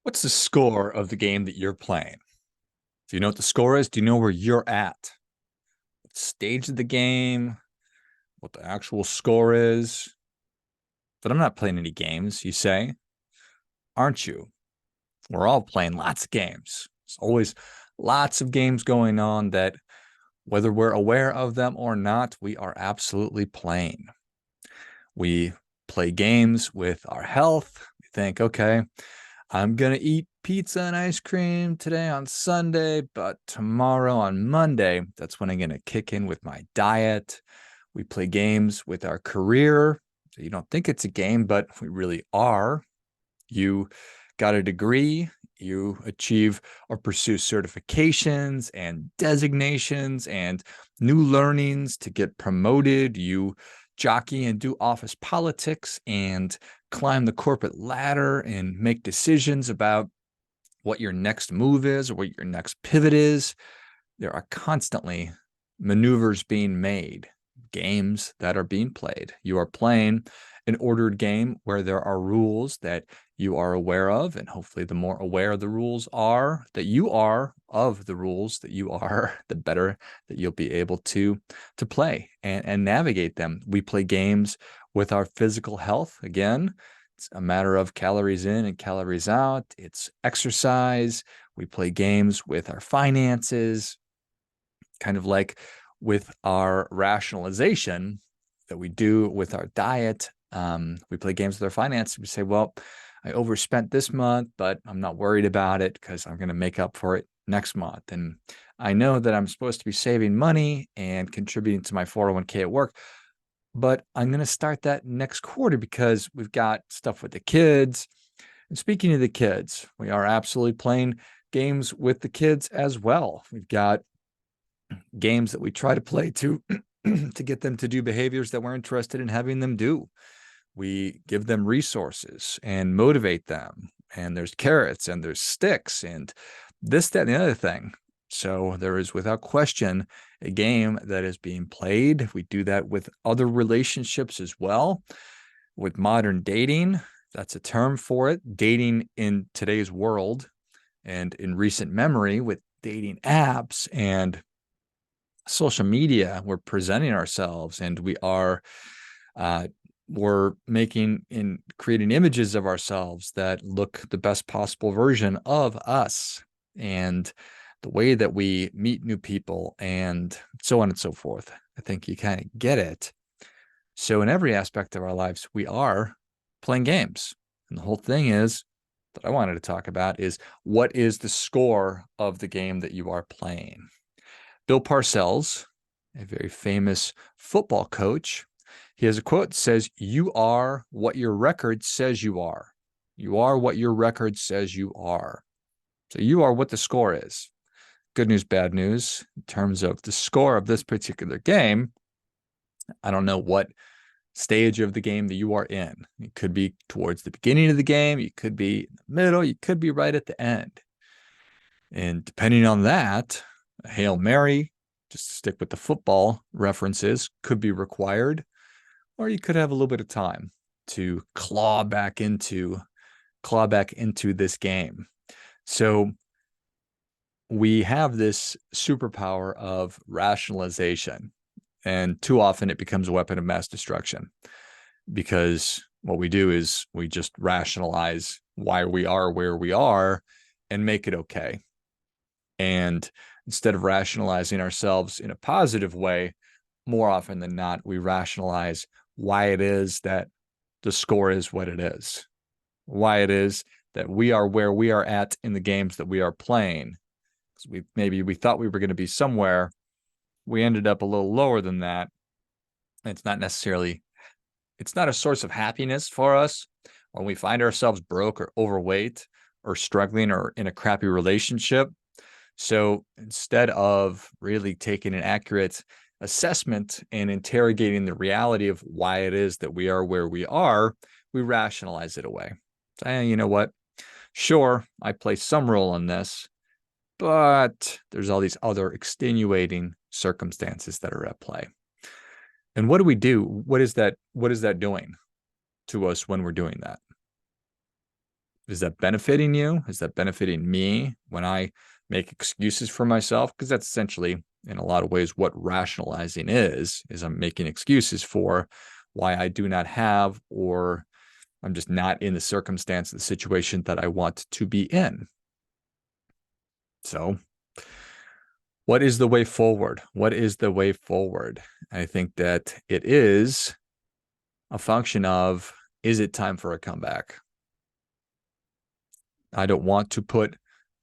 What's the score of the game that you're playing? Do you know what the score is? Do you know where you're at? What stage of the game? What the actual score is? But I'm not playing any games, you say, aren't you? We're all playing lots of games. There's always lots of games going on that, whether we're aware of them or not, we are absolutely playing. We play games with our health. We think, okay, I'm going to eat pizza and ice cream today on Sunday, but tomorrow on Monday, that's when I'm going to kick in with my diet. We play games with our career. So you don't think it's a game, but we really are. You got a degree, you achieve or pursue certifications and designations and new learnings to get promoted. You jockey and do office politics and climb the corporate ladder and make decisions about what your next move is or what your next pivot is. There are constantly maneuvers being made, games that are being played. You are playing an ordered game where there are rules that you are aware of, and hopefully the more aware the rules are that you are of the rules that you are, the better that you'll be able to play and navigate them. We play games with our physical health. Again, it's a matter of calories in and calories out. It's exercise. We play games with our finances, kind of like with our rationalization that we do with our diet. We play games with our finances. We say, well, I overspent this month, but I'm not worried about it because I'm going to make up for it next month. And I know that I'm supposed to be saving money and contributing to my 401k at work, but I'm going to start that next quarter because we've got stuff with the kids. And speaking of the kids, we are absolutely playing games with the kids as well. We've got games that we try to play to to get them to do behaviors that we're interested in having them do. We give them resources and motivate them. And there's carrots and there's sticks and this, that, and the other thing. So there is, without question, a game that is being played. We do that with other relationships as well. With modern dating, that's a term for it. Dating in today's world and in recent memory with dating apps and social media, we're presenting ourselves and we're making and creating images of ourselves that look the best possible version of us and the way that we meet new people and so on and so forth. I think you kind of get it. So in every aspect of our lives, we are playing games. And the whole thing is that I wanted to talk about is, what is the score of the game that you are playing? Bill Parcells, a very famous football coach, he has a quote that says, "You are what your record says you are. You are what your record says you are." So you are what the score is. Good news, bad news. In terms of the score of this particular game, I don't know what stage of the game that you are in. It could be towards the beginning of the game. You could be in the middle. You could be right at the end. And depending on that, a Hail Mary, just to stick with the football references, could be required, or you could have a little bit of time to claw back into this game. So we have this superpower of rationalization, and too often it becomes a weapon of mass destruction, because what we do is we just rationalize why we are where we are and make it okay. And instead of rationalizing ourselves in a positive way, more often than not, we rationalize why it is that the score is what it is, why it is that we are where we are at in the games that we are playing. Because we thought we were going to be somewhere, we ended up a little lower than that. It's not a source of happiness for us when we find ourselves broke or overweight or struggling or in a crappy relationship. So instead of really taking an accurate assessment and interrogating the reality of why it is that we are where we are, we rationalize it away. So, you know what? Sure, I play some role in this, but there's all these other extenuating circumstances that are at play. And what do we do? What is that doing to us when we're doing that? Is that benefiting you? Is that benefiting me when I make excuses for myself? Because that's essentially, in a lot of ways, what rationalizing is I'm making excuses for why I do not have, or I'm just not in the circumstance, the situation that I want to be in. So what is the way forward? What is the way forward? I think that it is a function of, is it time for a comeback? I don't want to put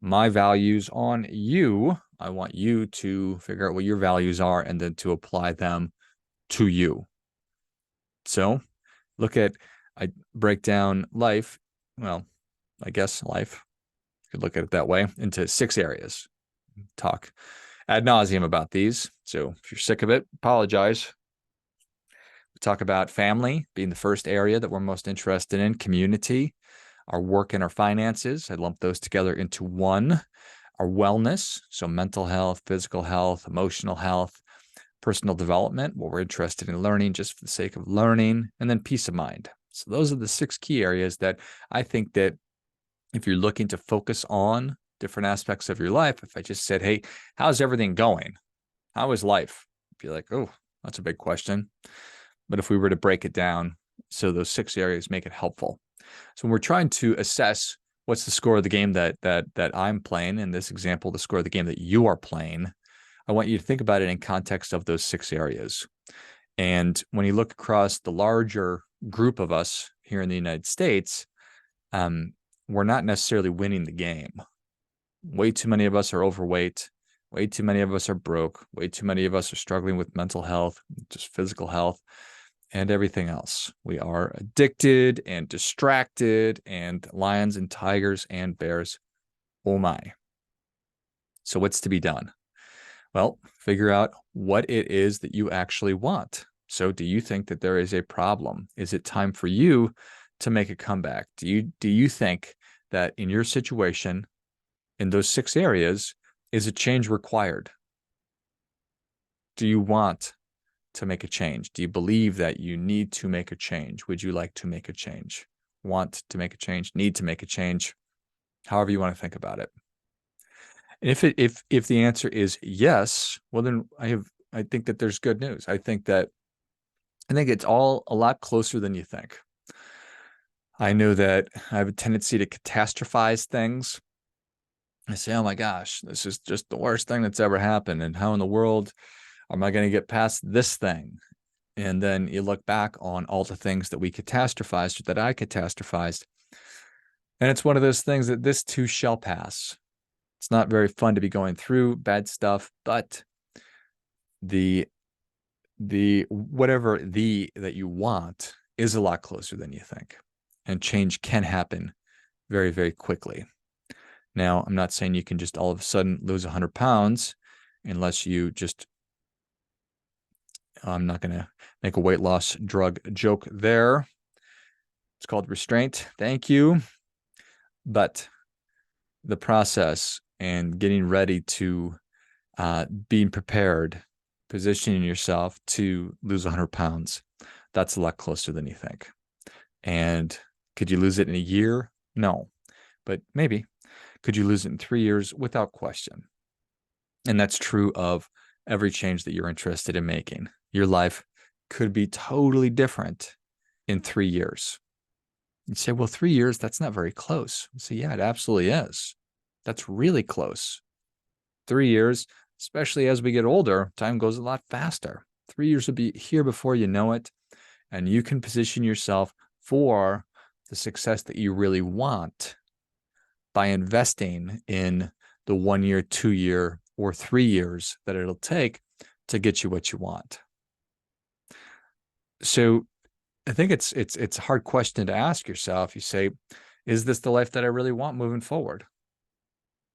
my values on you. I want you to figure out what your values are and then to apply them to you. So I break down life, well, I guess life, you could look at it that way, into 6 areas. Talk ad nauseum about these. So if you're sick of it, apologize. We talk about family being the first area that we're most interested in, community, our work and our finances. I lump those together into one. Our wellness, so mental health, physical health, emotional health, personal development, what we're interested in learning just for the sake of learning, and then peace of mind. So those are the 6 key areas that I think that if you're looking to focus on different aspects of your life, if I just said, hey, how's everything going? How is life? Be like, oh, that's a big question. But if we were to break it down, so those 6 areas make it helpful. So when we're trying to assess what's the score of the game that I'm playing, in this example, the score of the game that you are playing, I want you to think about it in context of those 6 areas. And when you look across the larger group of us here in the United States, we're not necessarily winning the game. Way too many of us are overweight. Way too many of us are broke. Way too many of us are struggling with mental health, just physical health, and everything else. We are addicted and distracted and lions and tigers and bears. Oh my. So what's to be done? Well, figure out what it is that you actually want. So do you think that there is a problem? Is it time for you to make a comeback? Do you think that in your situation, in those 6 areas, is a change required? Do you want to make a change? Do you believe that you need to make a change? Would you like to make a change? Want to make a change? Need to make a change? However you want to think about it. And if the answer is yes, well then I think that there's good news. I think it's all a lot closer than you think. I know that I have a tendency to catastrophize things. I say, oh my gosh, this is just the worst thing that's ever happened. And how in the world am I going to get past this thing? And then you look back on all the things that we catastrophized, or that I catastrophized. And it's one of those things that this too shall pass. It's not very fun to be going through bad stuff, but the whatever that you want is a lot closer than you think. And change can happen very, very quickly. Now, I'm not saying you can just all of a sudden lose 100 pounds unless you just, I'm not going to make a weight loss drug joke there. It's called restraint. Thank you. But the process and getting ready to being prepared, positioning yourself to lose 100 pounds, that's a lot closer than you think. And could you lose it in a year? No, but maybe. Could you lose it in 3 years? Without question. And that's true of every change that you're interested in making. Your life could be totally different in 3 years. You'd say, well, 3 years, that's not very close. So yeah, it absolutely is. That's really close. 3 years, especially as we get older, time goes a lot faster. 3 years will be here before you know it. And you can position yourself for the success that you really want by investing in the 1 year, 2 year, or 3 years that it'll take to get you what you want. So I think it's a hard question to ask yourself. You say, is this the life that I really want moving forward?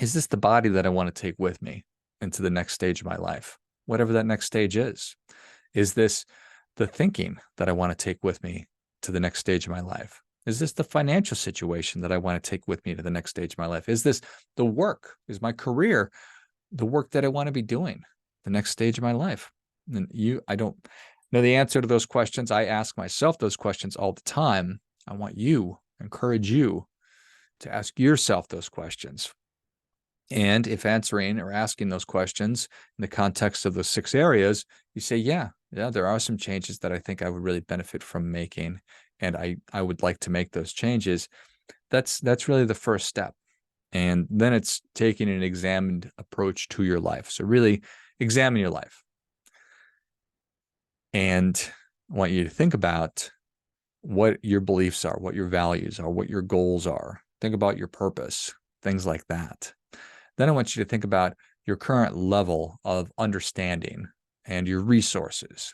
Is this the body that I want to take with me into the next stage of my life? Whatever that next stage is. Is this the thinking that I want to take with me to the next stage of my life? Is this the financial situation that I want to take with me to the next stage of my life? Is this the work? Is my career the work that I want to be doing the next stage of my life? And I don't know the answer to those questions. I ask myself those questions all the time. I want you, encourage you to ask yourself those questions. And if answering or asking those questions in the context of those 6 areas, you say, yeah, there are some changes that I think I would really benefit from making, and I would like to make those changes. That's really the first step. And then it's taking an examined approach to your life. So really examine your life. And I want you to think about what your beliefs are, what your values are, what your goals are. Think about your purpose, things like that. Then I want you to think about your current level of understanding and your resources.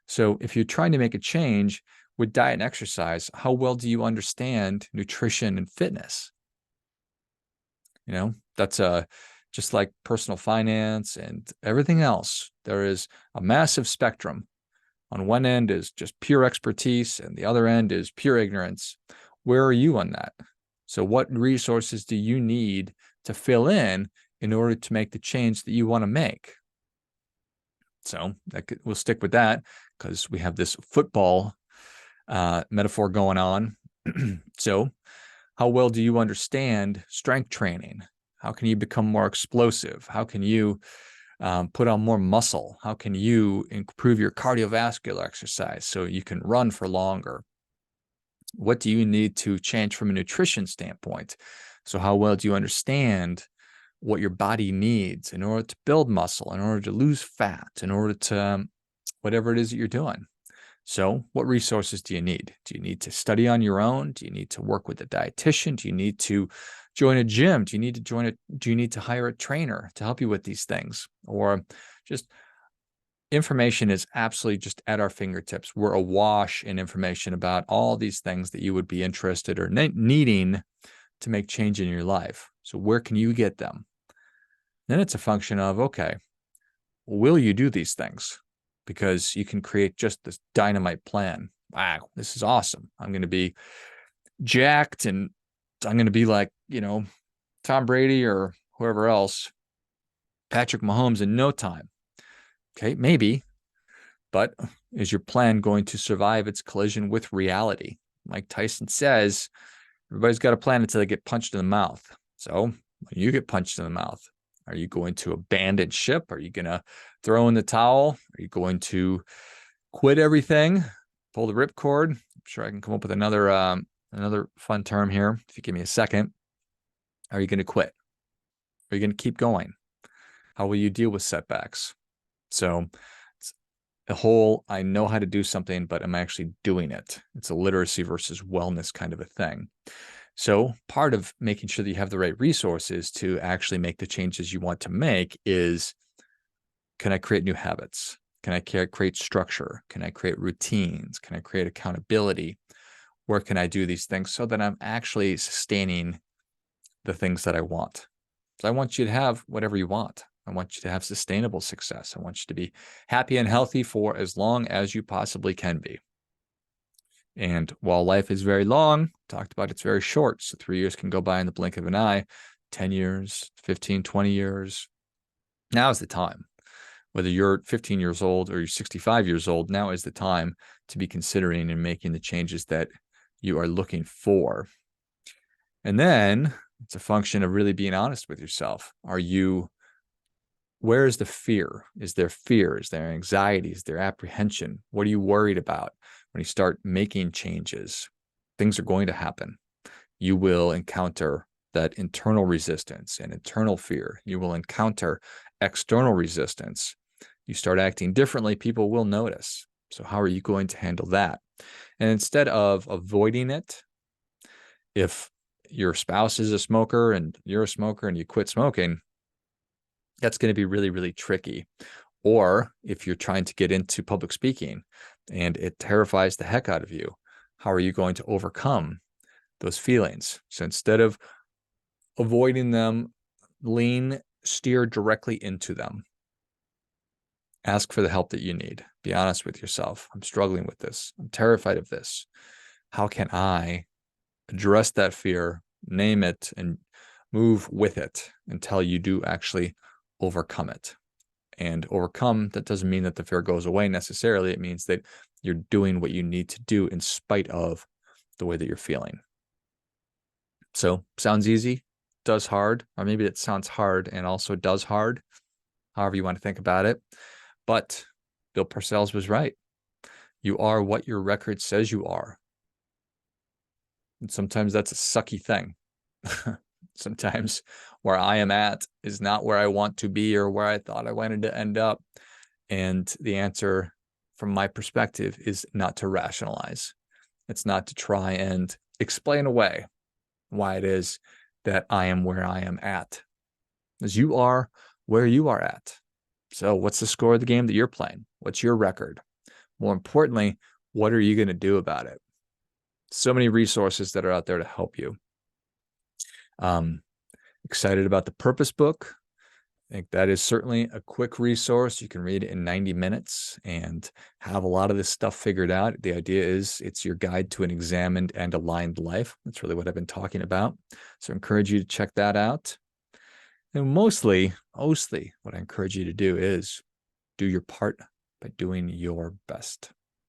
So if you're trying to make a change with diet and exercise, how well do you understand nutrition and fitness? That's just like personal finance and everything else. There is a massive spectrum. On one end is just pure expertise, and the other end is pure ignorance. Where are you on that? So what resources do you need to fill in order to make the change that you want to make? So we'll stick with that because we have this football metaphor going on. So how well do you understand strength training? How can you become more explosive? How can you put on more muscle? How can you improve your cardiovascular exercise so you can run for longer? What do you need to change from a nutrition standpoint? So how well do you understand what your body needs in order to build muscle, in order to lose fat, in order to whatever it is that you're doing? So what resources do you need? Do you need to study on your own? Do you need to work with a dietitian? Do you need to join a gym? Do you need to hire a trainer to help you with these things? Or just information is absolutely just at our fingertips. We're awash in information about all these things that you would be interested or needing to make change in your life. So where can you get them? Then it's a function of, okay, will you do these things? Because you can create just this dynamite plan. Wow, this is awesome. I'm going to be jacked and I'm going to be like, Tom Brady or whoever else, Patrick Mahomes in no time. Okay, maybe, but is your plan going to survive its collision with reality? Mike Tyson says, everybody's got a plan until they get punched in the mouth. So when you get punched in the mouth, are you going to abandon ship? Are you going to throw in the towel? Are you going to quit everything, pull the ripcord? I'm sure I can come up with another fun term here if you give me a second. Are you going to quit? Are you going to keep going? How will you deal with setbacks? So it's a whole, I know how to do something, but I'm actually doing it. It's a literacy versus wellness kind of a thing. So part of making sure that you have the right resources to actually make the changes you want to make is, can I create new habits? Can I create structure? Can I create routines? Can I create accountability? Where can I do these things so that I'm actually sustaining the things that I want? So I want you to have whatever you want. I want you to have sustainable success. I want you to be happy and healthy for as long as you possibly can be. And while life is very long, talked about it's very short. So 3 years can go by in the blink of an eye, 10 years, 15, 20 years. Now is the time. Whether you're 15 years old or you're 65 years old, now is the time to be considering and making the changes that you are looking for. And then it's a function of really being honest with yourself. Where is the fear? Is there fear? Is there anxiety? Is there apprehension? What are you worried about? When you start making changes, things are going to happen. You will encounter that internal resistance and internal fear. You will encounter external resistance. You start acting differently, people will notice. So how are you going to handle that? And instead of avoiding it, if your spouse is a smoker and you're a smoker and you quit smoking, that's going to be really, really tricky. Or if you're trying to get into public speaking and it terrifies the heck out of you, how are you going to overcome those feelings? So instead of avoiding them, steer directly into them. Ask for the help that you need. Be honest with yourself. I'm struggling with this. I'm terrified of this. How can I address that fear, name it, and move with it until you do actually overcome it? And overcome, that doesn't mean that the fear goes away necessarily. It means that you're doing what you need to do in spite of the way that you're feeling. So sounds easy, does hard, or maybe it sounds hard and also does hard, however you want to think about it. But Bill Parcells was right. You are what your record says you are. And sometimes that's a sucky thing. Sometimes where I am at is not where I want to be or where I thought I wanted to end up. And the answer from my perspective is not to rationalize. It's not to try and explain away why it is that I am where I am at, as you are where you are at. So what's the score of the game that you're playing? What's your record? More importantly, what are you going to do about it? So many resources that are out there to help you. Excited about the Purpose book. I think that is certainly a quick resource. You can read it in 90 minutes and have a lot of this stuff figured out. The idea is it's your guide to an examined and aligned life. That's really what I've been talking about. So I encourage you to check that out. And mostly what I encourage you to do is do your part by doing your best.